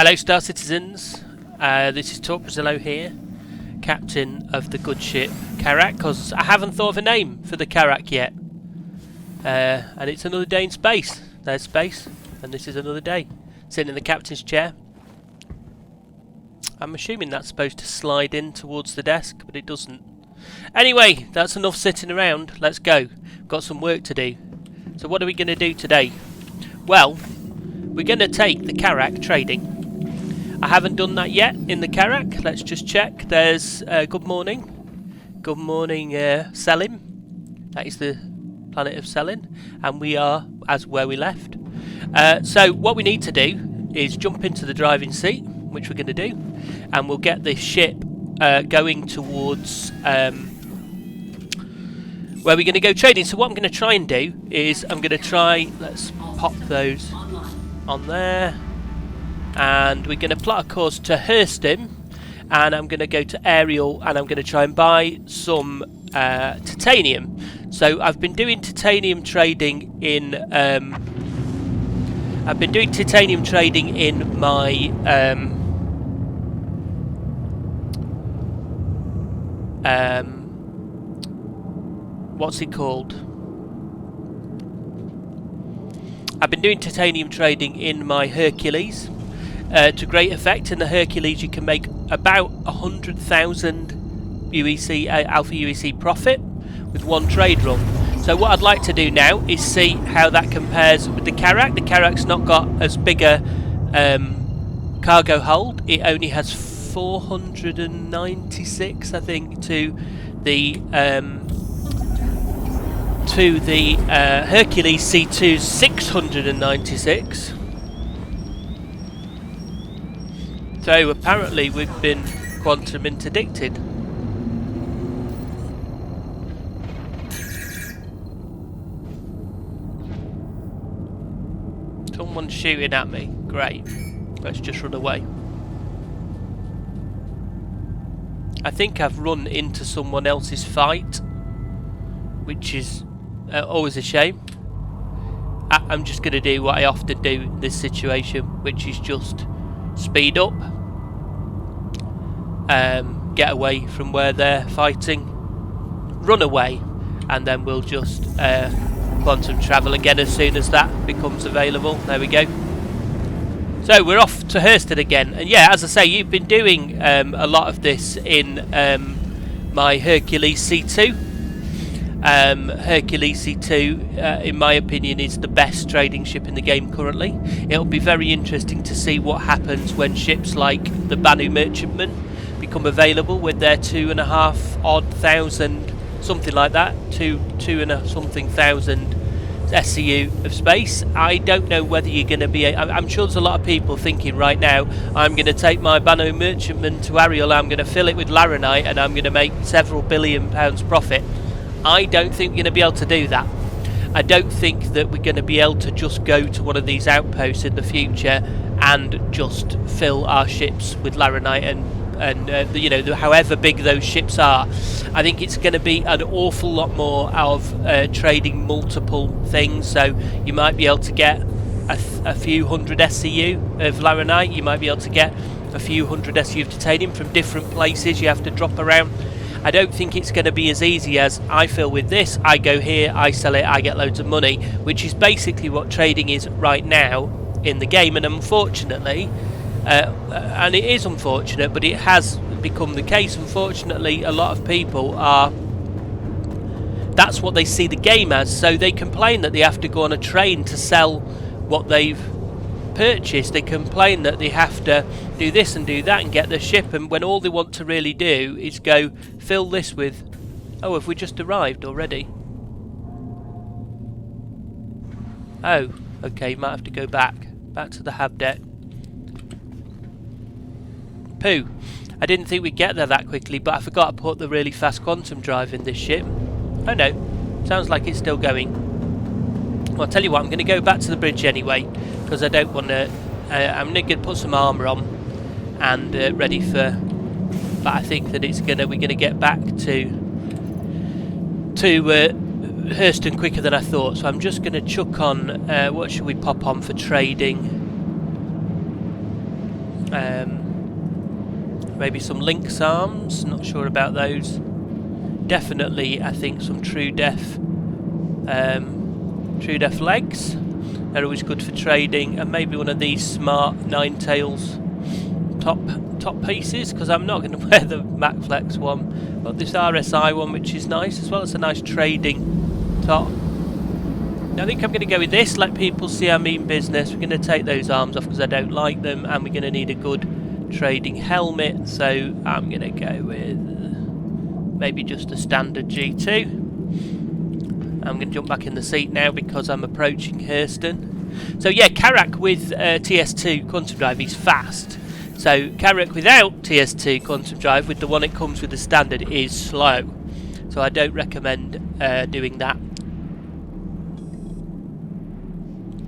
Hello, Star Citizens. This is Talk Brazillo here, captain of the good ship Carrack, because I haven't thought of a name for the Carrack yet. And it's another day in space. There's space, and this is another day. Sitting in the captain's chair. I'm assuming that's supposed to slide in towards the desk, but it doesn't. Anyway, that's enough sitting around. Let's go. Got some work to do. So what are we going to do today? Well, we're going to take the Carrack trading. I haven't done that yet in the Carrack. Let's just check. There's good morning. Good morning, Selim. That is the planet of Selin. And we are as where we left. So what we need to do is jump into the driving seat, which we're going to do. And we'll get this ship going towards where we're going to go trading. So what I'm going to try and do is I'm going to try, let's pop those on there, and we're going to plot a course to Hurston, and I'm going to go to Ariel, and I'm going to try and buy some titanium. So I've been doing titanium trading in my what's it called? I've been doing titanium trading in my Hercules to great effect. In the Hercules you can make about 100,000 UEC, Alpha UEC profit with one trade run. So what I'd like to do now is see how that compares with the Carrack. The Carrack's not got as big a cargo hold. It only has 496, I think, to the Hercules C2's 696. So apparently we've been quantum interdicted. Someone's shooting at me. Great. Let's just run away. I think I've run into someone else's fight, which is always a shame. I'm just going to do what I often do in this situation, which is just speed up, get away from where they're fighting, run away, and then we'll just quantum travel again as soon as that becomes available. There we go. So we're off to Hurston again, and yeah, as I say, you've been doing a lot of this in my Hercules C2. Hercules C2, in my opinion, is the best trading ship in the game currently. It'll be very interesting to see what happens when ships like the Banu Merchantman become available with their 2,500 odd, something like that, two and a something thousand SCU of space. I don't know whether you're going to be... I'm sure there's a lot of people thinking right now, I'm going to take my Banu Merchantman to Ariel, I'm going to fill it with Laranite, and I'm going to make several £billion profit. I don't think we're going to be able to do that. I don't think that we're going to be able to just go to one of these outposts in the future and just fill our ships with Laranite and you know, however big those ships are. I think it's going to be an awful lot more of trading multiple things. So you might be able to get a few hundred SCU of Laranite. You might be able to get a few hundred SCU of titanium from different places. You have to drop around. I don't think it's going to be as easy as I fill with this, I go here, I sell it, I get loads of money, which is basically what trading is right now in the game. And unfortunately, and it is unfortunate, but it has become the case, unfortunately, a lot of people are... that's what they see the game as, so they complain that they have to go on a train to sell what they've purchased. They complain that they have to do this and do that and get their ship, and when all they want to really do is go fill this with... oh, have we just arrived already? Oh, okay, might have to go back to the hab deck. Pooh, I didn't think we'd get there that quickly, but I forgot to put the really fast quantum drive in this ship. Oh no, sounds like it's still going. Well, I'll tell you what, I'm going to go back to the bridge anyway, because I don't want to... I'm going to put some armour on and ready for... but I think that we're going to get back to Hurston quicker than I thought, so I'm just going to chuck on... what should we pop on for trading? Maybe some lynx arms, not sure about those. Definitely, I think some true death legs. They're always good for trading, and maybe one of these smart nine tails top pieces, because I'm not going to wear the MacFlex one, but this RSI one, which is nice as well. It's a nice trading top. I think I'm going to go with this, let people see I mean business. We're going to take those arms off because I don't like them, and we're going to need a good trading helmet, so I'm going to go with maybe just a standard G2. I'm going to jump back in the seat now because I'm approaching Hurston. So yeah, Carrack with TS2 quantum drive is fast. So Carrack without TS2 quantum drive, with the one it comes with the standard, is slow. So I don't recommend doing that.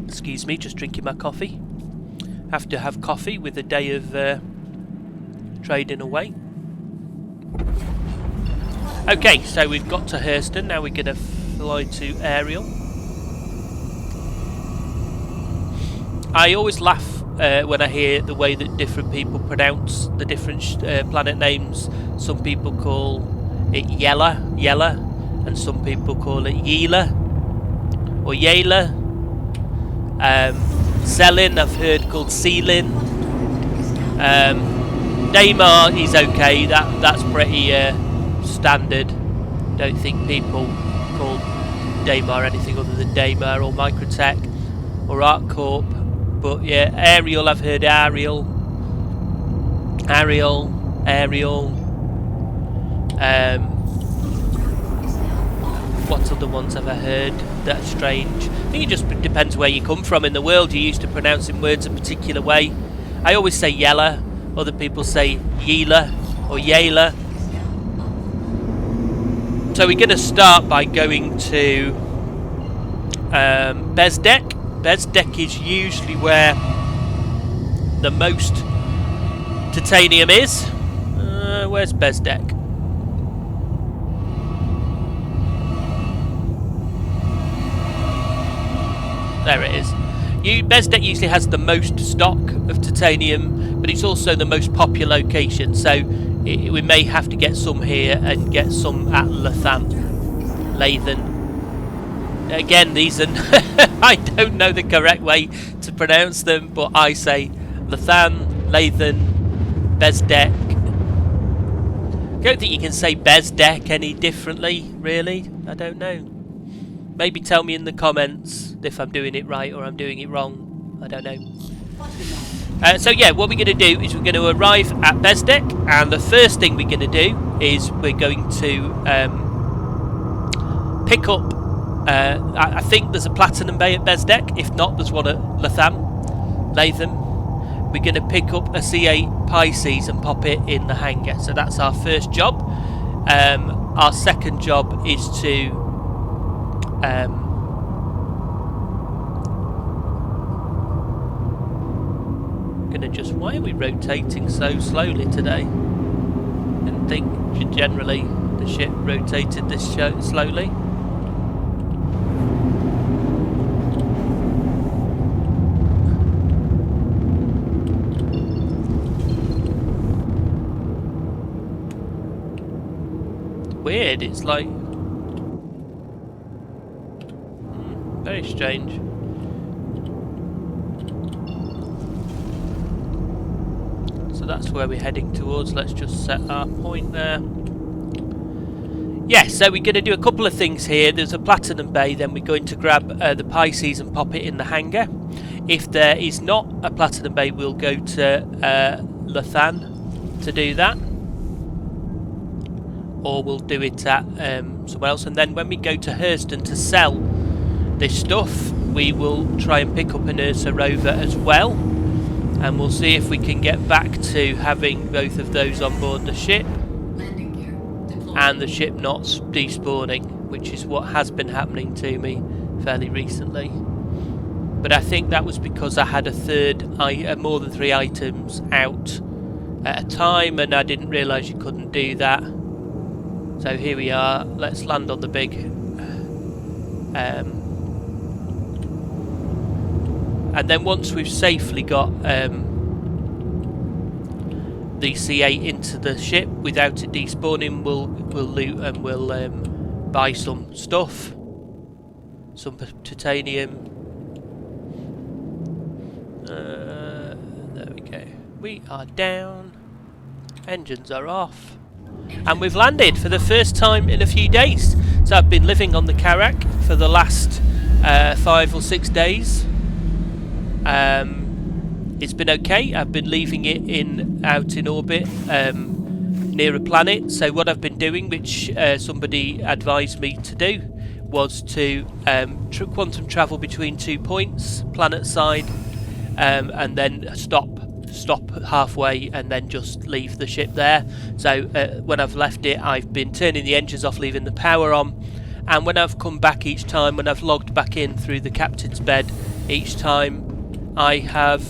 Excuse me, just drinking my coffee. Have to have coffee with a day of trading away. Okay, so we've got to Hurston. Now we're going to fly to Ariel. I always laugh when I hear the way that different people pronounce the different planet names. Some people call it Yella, and some people call it Yela or Yela. Selin, I've heard called Sealin. Daymar is okay. That's pretty standard. Don't think people call Daymar anything other than Daymar or Microtech or ArcCorp. But yeah, Ariel, I've heard Ariel. What other ones have I heard that are strange? I think it just depends where you come from in the world. You're used to pronouncing words a particular way. I always say Yella. Other people say Yela or Yela. So we're going to start by going to Bezdek. Bezdek is usually where the most titanium is. Where's Bezdek? There it is. Bezdek usually has the most stock of titanium, but it's also the most popular location, so we may have to get some here and get some at Lathan. Again, these are I don't know the correct way to pronounce them, but I say Lathan, Bezdek. I don't think you can say Bezdek any differently, really. I don't know. Maybe tell me in the comments if I'm doing it right or I'm doing it wrong. I don't know. So yeah, what we're going to do is we're going to arrive at Bezdek, and the first thing we're going to do is we're going to pick up, I think there's a Platinum Bay at Bezdek. If not, there's one at Latham. We're going to pick up a C8 Pisces and pop it in the hangar. So that's our first job. Our second job is to why are we rotating so slowly today? Didn't think generally the ship rotated this slowly. Weird, it's like very strange. That's where we're heading towards. Let's just set our point there. Yeah, so we're going to do a couple of things here. There's a Platinum Bay, then we're going to grab the Pisces and pop it in the hangar. If there is not a Platinum Bay, we'll go to Lathan to do that, or we'll do it at somewhere else. And then when we go to Hurston to sell this stuff, we will try and pick up an Ursa rover as well. And we'll see if we can get back to having both of those on board the ship and the ship not despawning, which is what has been happening to me fairly recently. But I think that was because I had more than 3 items out at a time, and I didn't realise you couldn't do that. So here we are. Let's land on the big and then once we've safely got the C8 into the ship without it despawning. We'll loot and we'll buy some stuff, some titanium. There we go. We are down. Engines are off. And we've landed for the first time in a few days. So I've been living on the Carrack for the last 5 or 6 days. It's been okay. I've been leaving it out in orbit near a planet. So what I've been doing, which somebody advised me to do, was to quantum travel between 2 points, planet side, and then stop halfway and then just leave the ship there. So when I've left it, I've been turning the engines off, leaving the power on, and when I've come back each time, when I've logged back in through the captain's bed each time, I have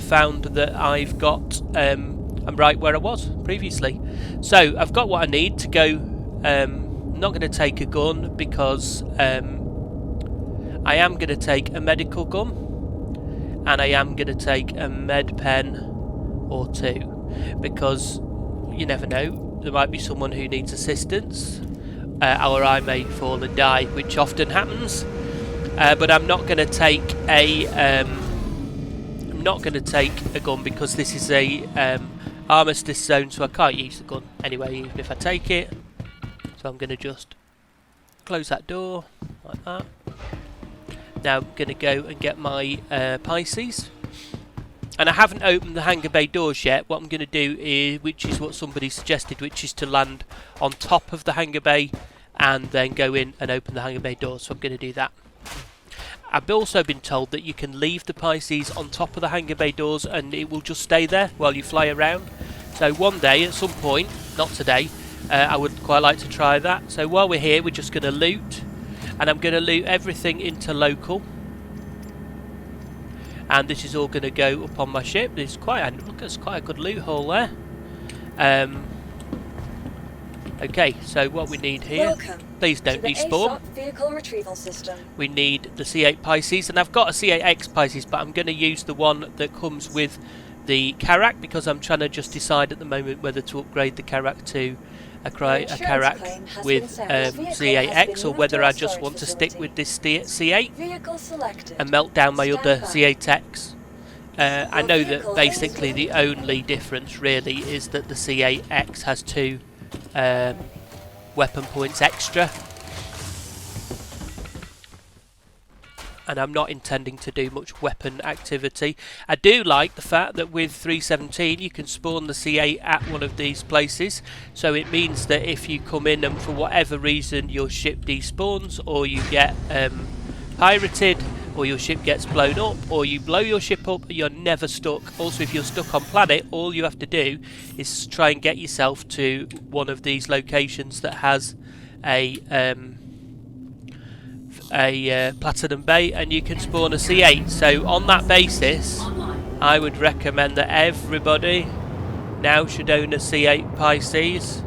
found that I've got I'm right where I was previously. So I've got what I need to go. I'm not going to take a gun because I am going to take a medical gun, and I am going to take a med pen or 2, because you never know, there might be someone who needs assistance, or I may fall and die, which often happens. But I'm not going to take a gun because this is a armistice zone, so I can't use the gun anyway, even if I take it. So I'm going to just close that door like that. Now I'm going to go and get my Pisces. And I haven't opened the hangar bay doors yet. What I'm going to do is, which is what somebody suggested, which is to land on top of the hangar bay and then go in and open the hangar bay doors. So I'm going to do that. I've also been told that you can leave the Pisces on top of the hangar bay doors and it will just stay there while you fly around. So one day, at some point, not today, I would quite like to try that. So while we're here, we're just going to loot. And I'm going to loot everything into local. And this is all going to go up on my ship. There's quite a good loot haul there. Okay, so what we need here, Welcome please don't despawn. Vehicle retrieval system. We need the C8 Pisces, and I've got a C8X Pisces, but I'm going to use the one that comes with the Carrack because I'm trying to just decide at the moment whether to upgrade the Carrack to a Carrack with C8X, or whether I just want to stick with this C8 and melt down my other C8X. I know that basically the only difference really is that the C8X has 2 weapon points extra, and I'm not intending to do much weapon activity. I do like the fact that with 317 you can spawn the C8 at one of these places, so it means that if you come in and for whatever reason your ship despawns, or you get pirated, or your ship gets blown up, or you blow your ship up, you're never stuck. Also, if you're stuck on planet, all you have to do is try and get yourself to one of these locations that has a platinum bay, and you can spawn a C8. So on that basis, I would recommend that everybody now should own a C8 Pisces.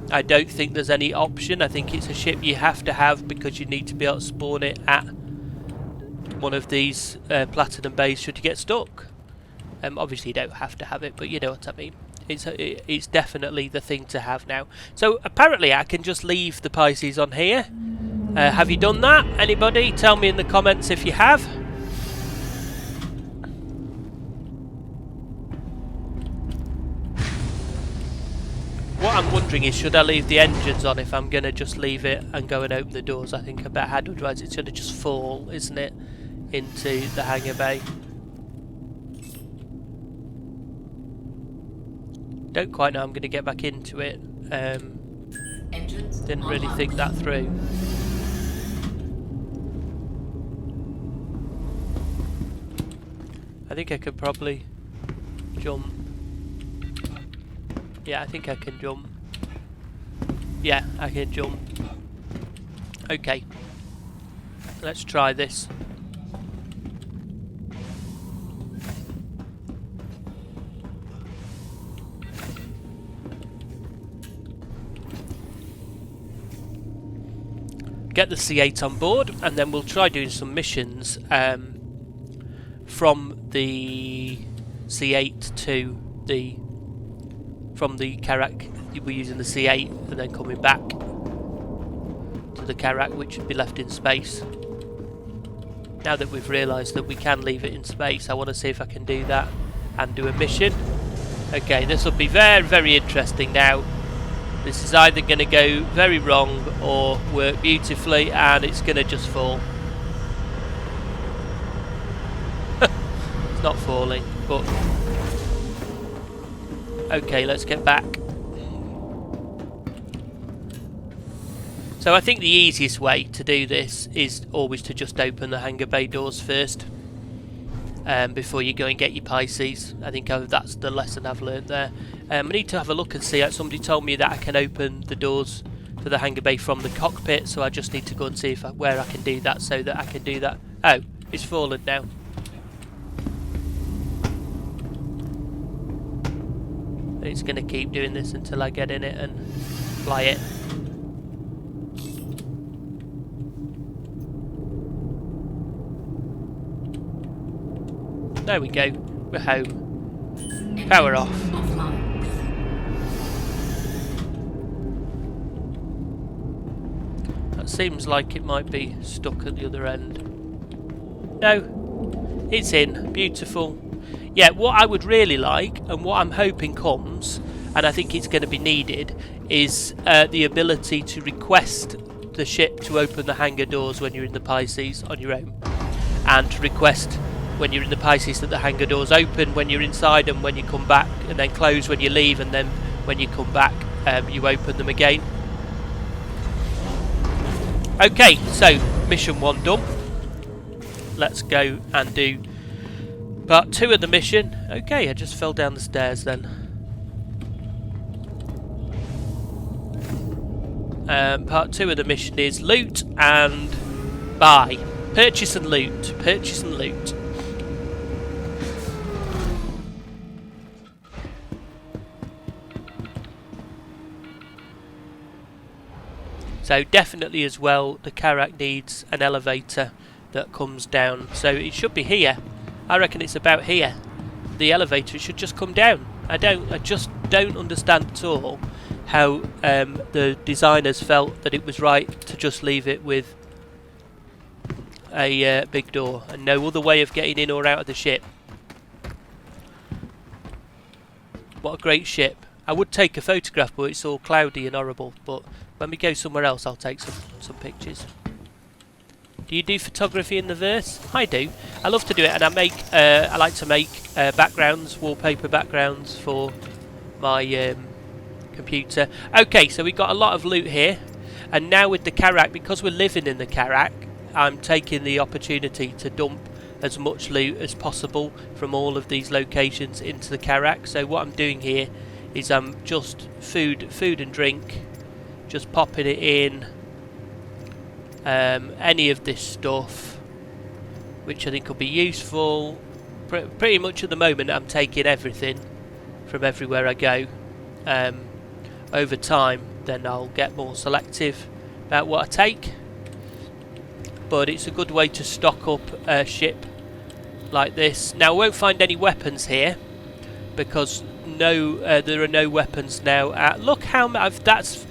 I don't think there's any option. I think it's a ship you have to have because you need to be able to spawn it at one of these platinum bays should you get stuck. Obviously you don't have to have it, but you know what I mean. It's definitely the thing to have now. So apparently I can just leave the Pisces on here. Have you done that? Anybody? Tell me in the comments if you have. What I'm wondering is, should I leave the engines on if I'm going to just leave it and go and open the doors? I think I better had, otherwise it's going to just fall, isn't it, into the hangar bay. Don't quite know I'm going to get back into it. Didn't really think that through. I think I could probably jump. Yeah, I think I can jump. Yeah, I can jump. Okay. Let's try this. Get the C8 on board, and then we'll try doing some missions from the C8 to the... from the Carrack, we're using the C8 and then coming back to the Carrack, which would be left in space. Now that we've realised that we can leave it in space, I want to see if I can do that and do a mission. Okay, this will be very, very interesting now. This is either going to go very wrong or work beautifully, and it's going to just fall. It's not falling, but... okay, let's get back. So I think the easiest way to do this is always to just open the hangar bay doors first. Before you go and get your Pisces. I think that's the lesson I've learned there. I need to have a look and see. Somebody told me that I can open the doors to the hangar bay from the cockpit, so I just need to go and see where I can do that so that I can do that. Oh, it's fallen now. It's going to keep doing this until I get in it and fly it. There we go. We're home. Power off. That seems like it might be stuck at the other end. No. It's in. Beautiful. Yeah, what I would really like, and what I'm hoping comes, and I think it's going to be needed, is the ability to request the ship to open the hangar doors when you're in the Pisces on your own. And to request... when you're in the Pisces that the hangar doors open when you're inside, and when you come back, and then close when you leave, and then when you come back you open them again. Okay, so mission 1 done. Let's go and do part 2 of the mission. Okay, I just fell down the stairs then. Part 2 of the mission is loot and buy. Purchase and loot. Purchase and loot. So definitely as well, the Carrack needs an elevator that comes down. So it should be here. I reckon it's about here. The elevator should just come down. I just don't understand at all how the designers felt that it was right to just leave it with a big door and no other way of getting in or out of the ship. What a great ship. I would take a photograph, but it's all cloudy and horrible. But when we go somewhere else, I'll take some pictures. Do you do photography in the verse? I do. I love to do it, and I like to make backgrounds, wallpaper backgrounds for my computer. Okay, so we've got a lot of loot here, and now with the Carrack, because we're living in the Carrack, I'm taking the opportunity to dump as much loot as possible from all of these locations into the Carrack. So what I'm doing here is I'm just food and drink, just popping it in. Any of this stuff which I think will be useful. Pretty much at the moment I'm taking everything from everywhere I go. Over time then I'll get more selective about what I take, but it's a good way to stock up a ship like this. Now I won't find any weapons here because there are no weapons now. Look how that's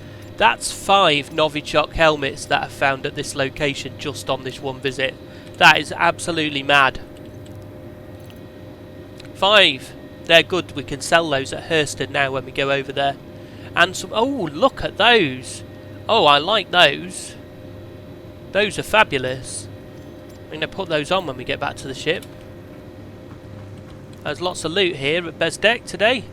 5 Novichok helmets that I've found at this location just on this one visit. That is absolutely mad. 5. They're good. We can sell those at Hurston now when we go over there. And some... oh, look at those. Oh, I like those. Those are fabulous. I'm going to put those on when we get back to the ship. There's lots of loot here at Bezdek today.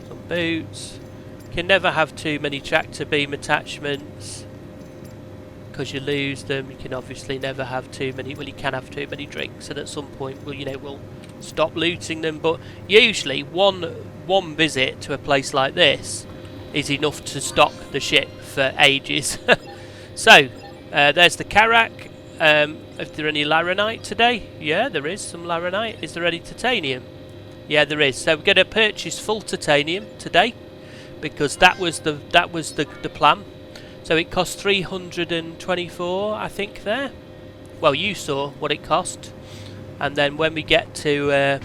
Some boots. Can never have too many tractor beam attachments because you lose them. You can obviously never have too many. Well, you can have too many drinks, and at some point, we'll stop looting them. But usually, one visit to a place like this is enough to stock the ship for ages. So there's the Carrack. Is there any laranite today? Yeah, there is some laranite. Is there any titanium? Yeah, there is. So we're going to purchase full titanium today because that was the plan. So it cost 324, I think, there. well, you saw what it cost, and then when we get to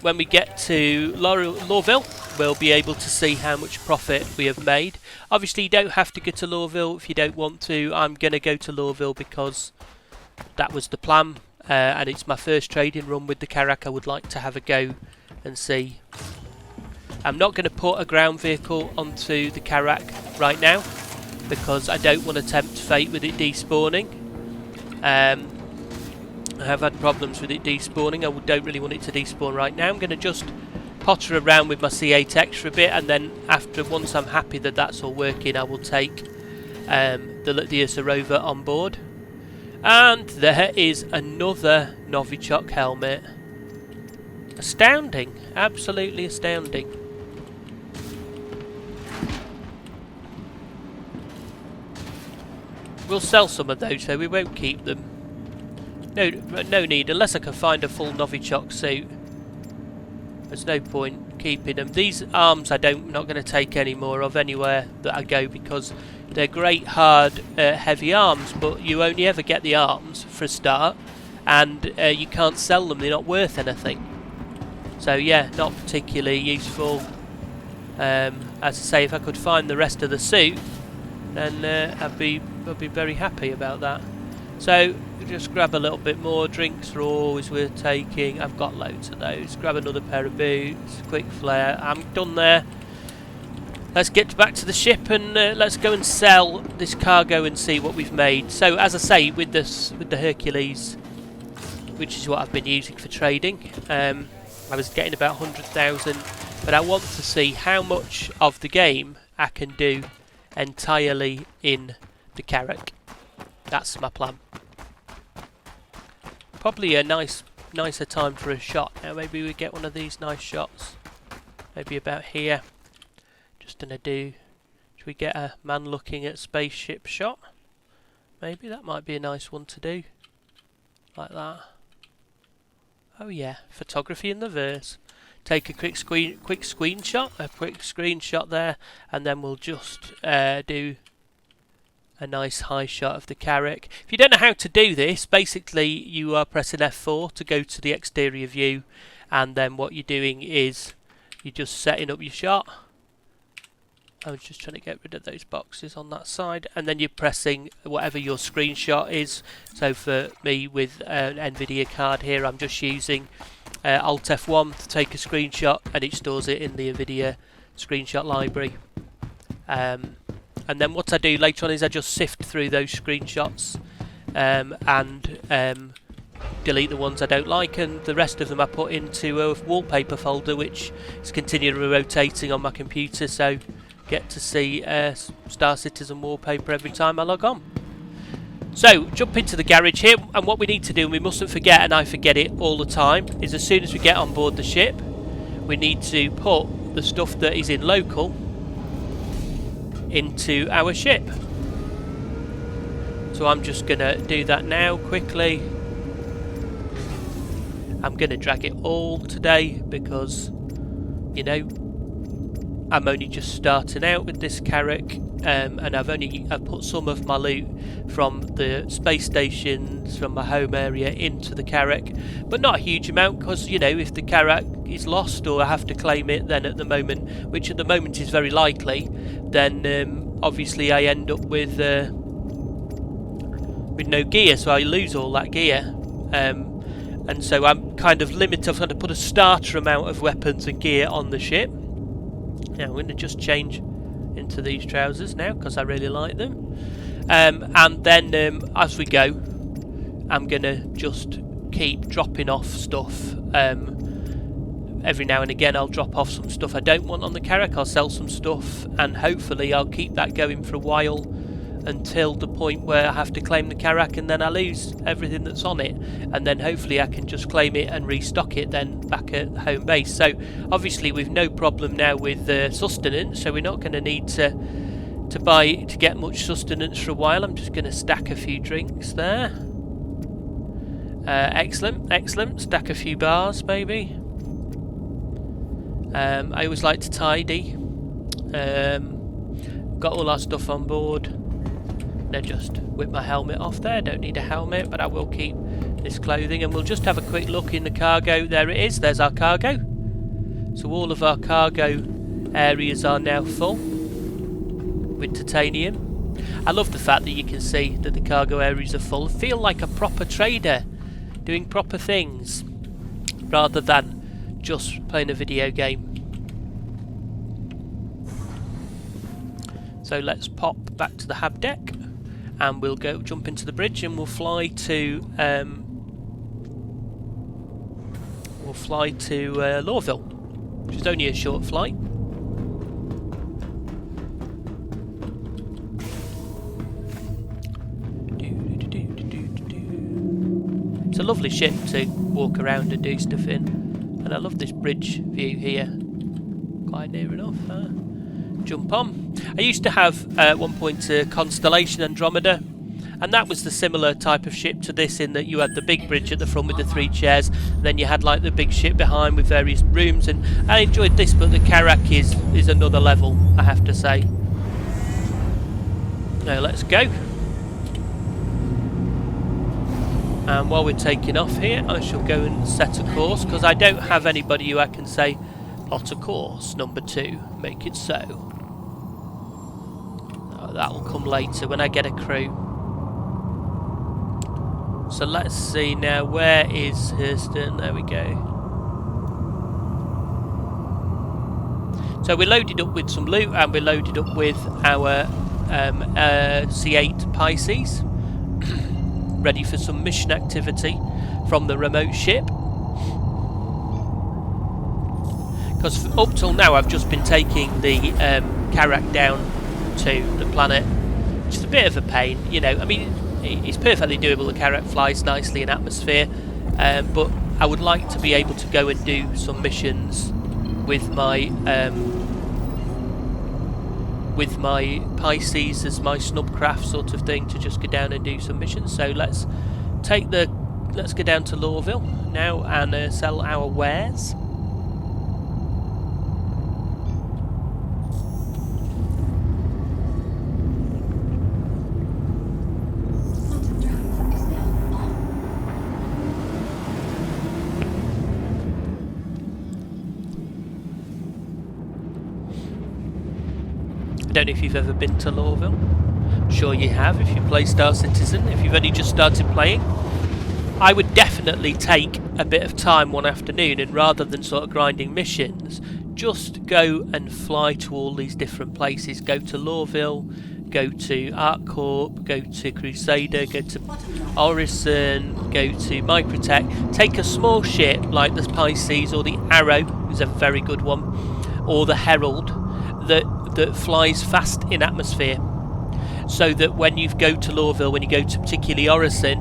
Lorville, we'll be able to see how much profit we have made. Obviously, you don't have to go to Lorville if you don't want to. I'm going to go to Lorville because that was the plan, and it's my first trading run with the Carrack. I would like to have a go and see. I'm not going to put a ground vehicle onto the Carrack right now because I don't want to tempt fate with it despawning. I have had problems with it despawning. I don't really want it to despawn right now. I'm going to just potter around with my C8X for a bit, and then once I'm happy that that's all working, I will take the Ursa Rover on board. And there is another Novichok helmet. Astounding, absolutely astounding. We'll sell some of those, though we won't keep them. No need, unless I can find a full Novichok suit. There's no point keeping them. These arms I'm not going to take any more of anywhere that I go because they're great, hard, heavy arms, but you only ever get the arms for a start, and you can't sell them, they're not worth anything. So yeah, not particularly useful. As I say, if I could find the rest of the suit, then I'd be very happy about that. So just grab a little bit more. Drinks are always worth taking. I've got loads of those. Grab another pair of boots. Quick flare. I'm done there. Let's get back to the ship and let's go and sell this cargo and see what we've made. So as I say, with the Hercules, which is what I've been using for trading, I was getting about 100,000, but I want to see how much of the game I can do entirely in the Carrack. That's my plan. Probably a nicer time for a shot. Now maybe we get one of these nice shots. Maybe about here. Just gonna do. Should we get a man looking at spaceship shot? Maybe that might be a nice one to do. Like that. Oh yeah, photography in the verse. Take a quick screenshot there, and then we'll just do a nice high shot of the Carrack. If you don't know how to do this, basically you are pressing F4 to go to the exterior view, and then what you're doing is you're just setting up your shot. I was just trying to get rid of those boxes on that side, and then you're pressing whatever your screenshot is. So for me with an Nvidia card here, I'm just using Alt F1 to take a screenshot, and it stores it in the Nvidia screenshot library. And then what I do later on is I just sift through those screenshots and delete the ones I don't like, and the rest of them I put into a wallpaper folder, which is continually rotating on my computer, so get to see Star Citizen wallpaper every time I log on. So jump into the garage here, and what we need to do, and we mustn't forget, and I forget it all the time, is as soon as we get on board the ship, we need to put the stuff that is in local into our ship. So I'm just gonna do that now quickly. I'm gonna drag it all today because, you know, I'm only just starting out with this Carrack, and I've put some of my loot from the space stations from my home area into the Carrack, but not a huge amount, because, you know, if the Carrack is lost or I have to claim it, then at the moment, which at the moment is very likely, then obviously I end up with no gear, so I lose all that gear, and so I'm kind of limited. I've got to put a starter amount of weapons and gear on the ship. Now I'm going to just change into these trousers now because I really like them, and then as we go, I'm going to just keep dropping off stuff. Every now and again I'll drop off some stuff I don't want on the Carrack. I'll sell some stuff, and hopefully I'll keep that going for a while until the point where I have to claim the Carrack, and then I lose everything that's on it, and then hopefully I can just claim it and restock it then back at home base. So obviously we've no problem now with sustenance, so we're not going to need to get much sustenance for a while. I'm just going to stack a few drinks there. Excellent. Stack a few bars maybe. I always like to tidy. Got all our stuff on board. Now just whip my helmet off there. Don't need a helmet, but I will keep this clothing, and we'll just have a quick look in the cargo. There it is. There's our cargo. So all of our cargo areas are now full with titanium. I love the fact that you can see that the cargo areas are full. I feel like a proper trader doing proper things rather than just playing a video game. So let's pop back to the hab deck, and we'll go jump into the bridge, and we'll fly to Lorville, which is only a short flight. It's a lovely ship to walk around and do stuff in, and I love this bridge view here. Quite near enough. Jump on. I used to have at one point a Constellation Andromeda, and that was the similar type of ship to this, in that you had the big bridge at the front with the 3 chairs, and then you had like the big ship behind with various rooms, and I enjoyed this, but the Carrack is another level, I have to say. Now let's go. And while we're taking off here, I shall go and set a course, because I don't have anybody who I can say, plot a course, number 2, make it so. That'll come later when I get a crew. So let's see now, where is Hurston? There we go. So we're loaded up with some loot, and we're loaded up with our C8 Pisces, ready for some mission activity from the remote ship. Because up till now I've just been taking the Carrack down to the planet, which is a bit of a pain, you know. I mean, it's perfectly doable. The Carrack flies nicely in atmosphere, but I would like to be able to go and do some missions with my Pisces as my snubcraft sort of thing, to just go down and do some missions. So let's go down to Lorville now and sell our wares. I don't know if you've ever been to Lorville. I'm sure you have if you play Star Citizen. If you've only just started playing, I would definitely take a bit of time one afternoon, and rather than sort of grinding missions, just go and fly to all these different places. Go to Lorville, go to ArcCorp, go to Crusader, go to Orison, go to Microtech. Take a small ship like the Pisces or the Arrow, who's a very good one, or the Herald, that flies fast in atmosphere, so that when you go to Lorville, when you go to particularly Orison,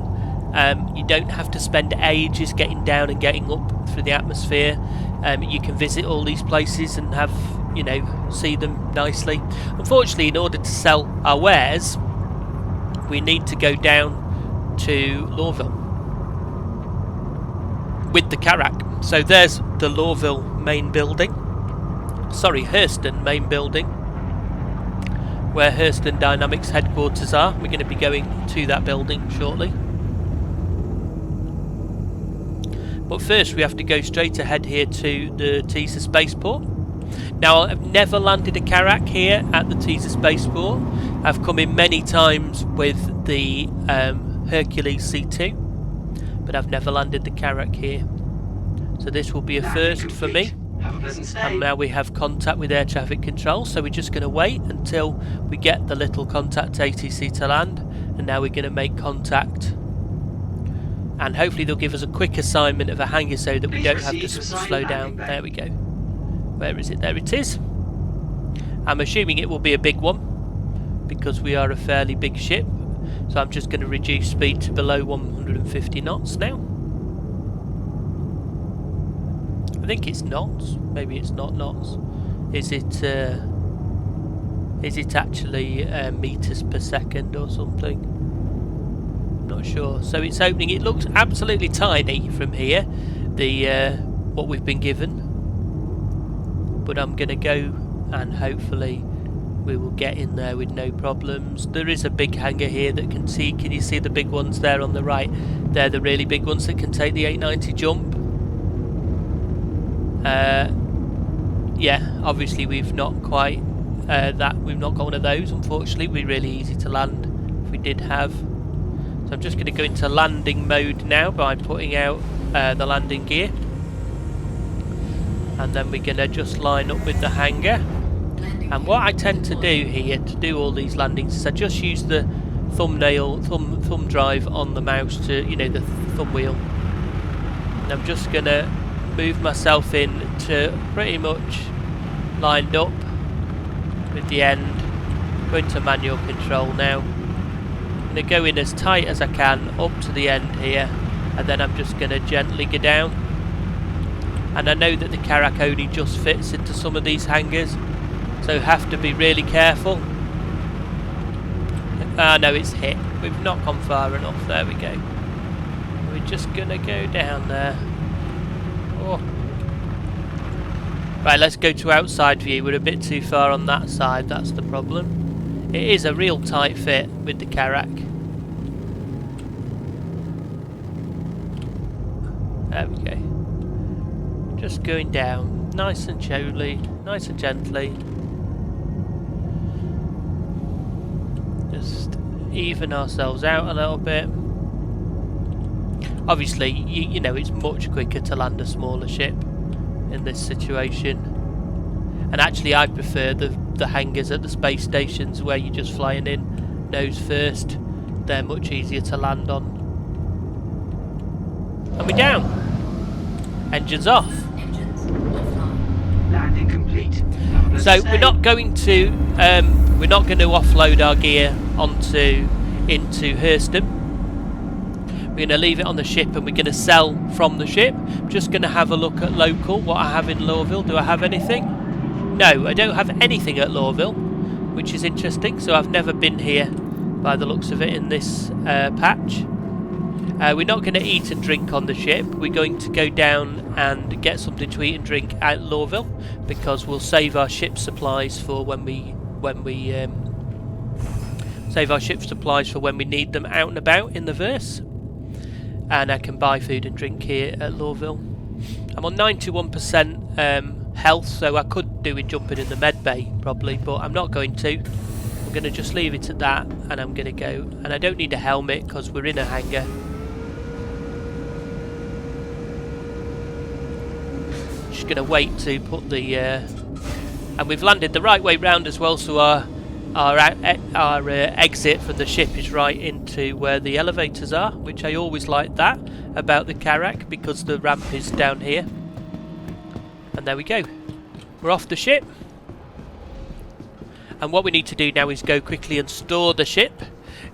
you don't have to spend ages getting down and getting up through the atmosphere. You can visit all these places and have, you know, see them nicely. Unfortunately, in order to sell our wares, we need to go down to Lorville with the Carrack. So there's the Lorville main building. Sorry, Hurston main building, where Hurston Dynamics headquarters are. We're going to be going to that building shortly. But first we have to go straight ahead here to the Teaser Spaceport. Now, I've never landed a Carrack here at the Teaser Spaceport. I've come in many times with the Hercules C2, but I've never landed the Carrack here. So this will be a first for me. And now we have contact with air traffic control, so we're just going to wait until we get the little contact ATC to land, and now we're going to make contact, and hopefully they'll give us a quick assignment of a hangar so that we don't have to slow down. There we go. Where is it? There it is. I'm assuming it will be a big one, because we are a fairly big ship, so I'm just going to reduce speed to below 150 knots now. I think it's knots. Maybe it's not knots. Is it actually meters per second or something? Not sure. So it's opening. It looks absolutely tiny from here, the what we've been given. But I'm going to go and hopefully we will get in there with no problems. There is a big hangar here that can see. Can you see the big ones there on the right? They're the really big ones that can take the 890 jump. Yeah, obviously we've not quite we've not got one of those. Unfortunately, we're really easy to land if we did have. So I'm just going to go into landing mode now by putting out the landing gear, and then we're going to just line up with the hangar. And what I tend to do here to do all these landings is I just use the thumb drive on the mouse to, you know, the thumb wheel, and I'm just going to move myself in to pretty much lined up with the end. Go into manual control now. I'm going to go in as tight as I can up to the end here, and then I'm just going to gently go down. And I know that the Carrack only just fits into some of these hangars, so have to be really careful. No, it's hit. We've not gone far enough. There we go. We're just going to go down there. Oh. Right, let's go to outside view. We're a bit too far on that side, that's the problem. It is a real tight fit with the Carrack. There we go. Just going down, nice and slowly, nice and gently. Just even ourselves out a little bit. Obviously, you know, it's much quicker to land a smaller ship in this situation. And actually, I prefer the hangars at the space stations where you're just flying in nose first. They're much easier to land on. And we're down. Engines off. Landing complete. So we're not going to offload our gear into Hurston. We're going to leave it on the ship, and we're going to sell from the ship. I'm just going to have a look at local, what I have in Lorville. Do I have anything? No, I don't have anything at Lorville, which is interesting. So I've never been here by the looks of it in this patch. We're not going to eat and drink on the ship. We're going to go down and get something to eat and drink at Lorville, because we'll save our ship supplies for when we need them out and about in the verse. And I can buy food and drink here at Lorville. I'm on 91% health, so I could do with jumping in the med bay probably, but I'm not going to. I'm going to just leave it at that, and I'm going to go. And I don't need a helmet because we're in a hangar. Just going to wait to put the... and we've landed the right way round as well, so our exit from the ship is right into where the elevators are, which I always like that about the Carrack, because the ramp is down here. And there we go. We're off the ship. And what we need to do now is go quickly and store the ship.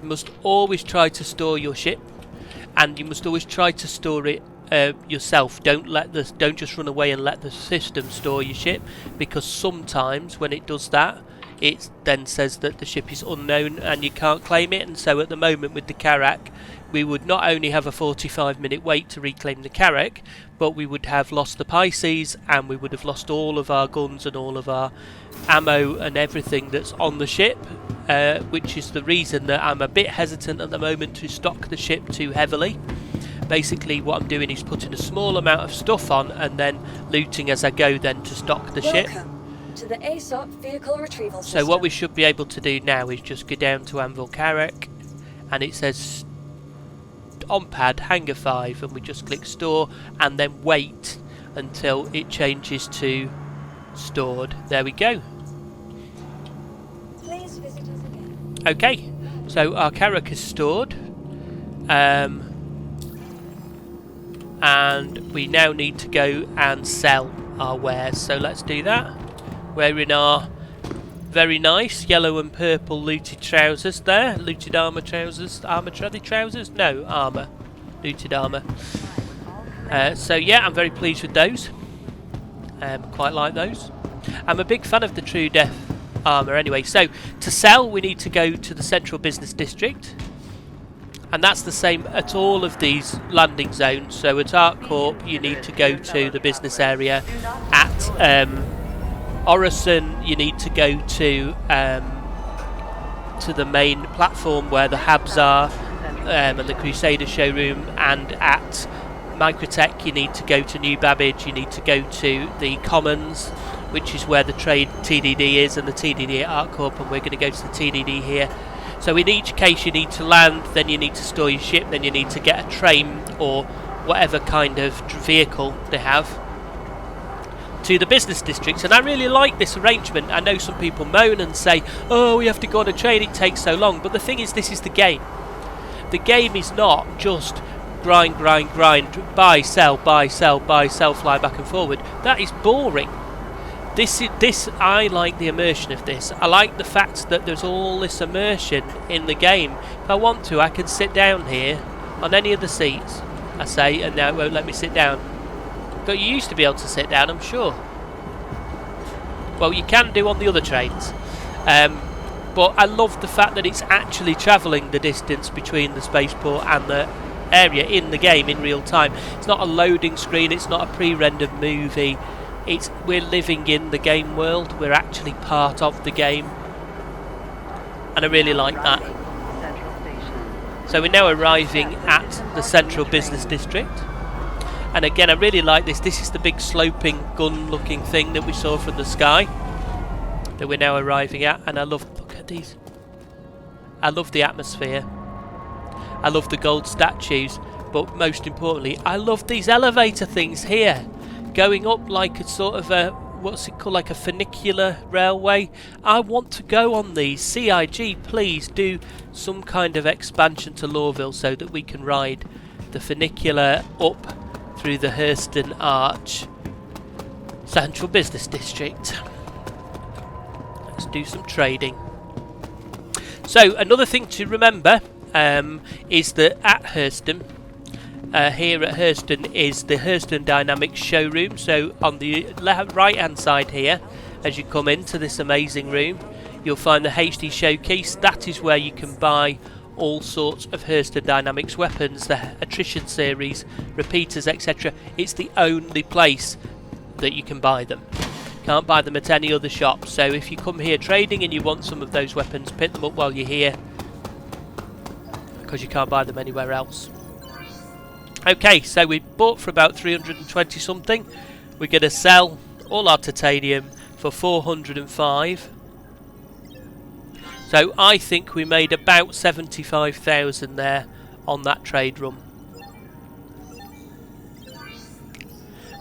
You must always try to store your ship, and you must always try to store it yourself. Don't just run away and let the system store your ship, because sometimes when it does that, it then says that the ship is unknown and you can't claim it. And so at the moment with the Carrack, we would not only have a 45-minute wait to reclaim the Carrack, but we would have lost the Pisces, and we would have lost all of our guns and all of our ammo and everything that's on the ship, which is the reason that I'm a bit hesitant at the moment to stock the ship too heavily. Basically what I'm doing is putting a small amount of stuff on and then looting as I go then to stock the ship. To the ASOP vehicle retrieval system. So what we should be able to do now is just go down to Anvil Carrack, and it says on pad hangar 5, and we just click store and then wait until it changes to stored. There we go. Please visit us again. Okay, so our Carrack is stored, and we now need to go and sell our wares, so let's do that. We're in our very nice yellow and purple looted trousers there. Looted armour trousers. Armour trousers? No, armour. Looted armour. So yeah, I'm very pleased with those. Quite like those. I'm a big fan of the True Death armour anyway. So to sell, we need to go to the Central Business District. And that's the same at all of these landing zones. So at Arc Corp, you need to go to the business area at Orison, you need to go to the main platform where the hubs are, and the Crusader showroom, and at Microtech you need to go to New Babbage, you need to go to the Commons, which is where the trade TDD is, and the TDD at ArcCorp, and we're going to go to the TDD here. So in each case you need to land, then you need to store your ship, then you need to get a train or whatever kind of vehicle they have to the business districts. And I really like this arrangement. I know some people moan and say, oh, we have to go on a train, it takes so long, but the thing is, this is the game. The game is not just grind, buy, sell, fly back and forward. That is boring. This I like the immersion of this. I like the fact that there's all this immersion in the game. If I want to, I can sit down here on any of the seats, I say, and now it won't let me sit down. But you used to be able to sit down, I'm sure. Well, you can do on the other trains. But I love the fact that it's actually travelling the distance between the spaceport and the area in the game in real time. It's not a loading screen, it's not a pre-rendered movie. We're living in the game world, we're actually part of the game. And I really like that. So we're now arriving at the central business district. And again, I really like this. This is the big sloping gun looking thing that we saw from the sky that we're now arriving at. And I love, look at these. I love the atmosphere. I love the gold statues. But most importantly, I love these elevator things here. Going up like a sort of a, what's it called, like a funicular railway. I want to go on these. CIG, please do some kind of expansion to Lorville so that we can ride the funicular up through the Hurston Arch Central Business District. Let's do some trading. So another thing to remember is that at Hurston, here at Hurston is the Hurston Dynamics showroom. So on the right hand side here, as you come into this amazing room, you'll find the HD showcase. That is where you can buy all sorts of Hurston Dynamics weapons, the attrition series, repeaters, etc. It's the only place that you can buy them. Can't buy them at any other shop. So if you come here trading and you want some of those weapons, pick them up while you're here, because you can't buy them anywhere else. Okay, so we bought for about 320 something. We're going to sell all our titanium for 405. So I think we made about 75,000 there on that trade run.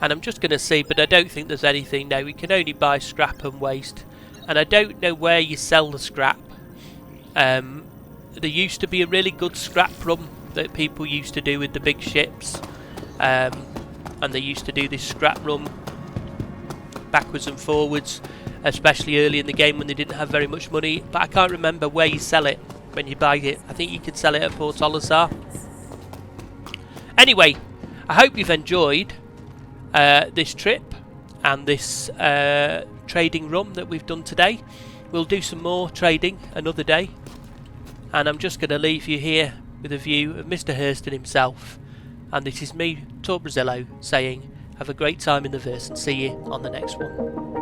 And I'm just going to see, but I don't think there's anything now. We can only buy scrap and waste. And I don't know where you sell the scrap. There used to be a really good scrap run that people used to do with the big ships. And they used to do this scrap run backwards and forwards, especially early in the game when they didn't have very much money. But I can't remember where you sell it when you buy it. I think you can sell it at Port Olisar. Anyway, I hope you've enjoyed this trip and this trading run that we've done today. We'll do some more trading another day, and I'm just going to leave you here with a view of Mr. Hurston himself. And this is me, Tor Brazillo, saying have a great time in the verse and see you on the next one.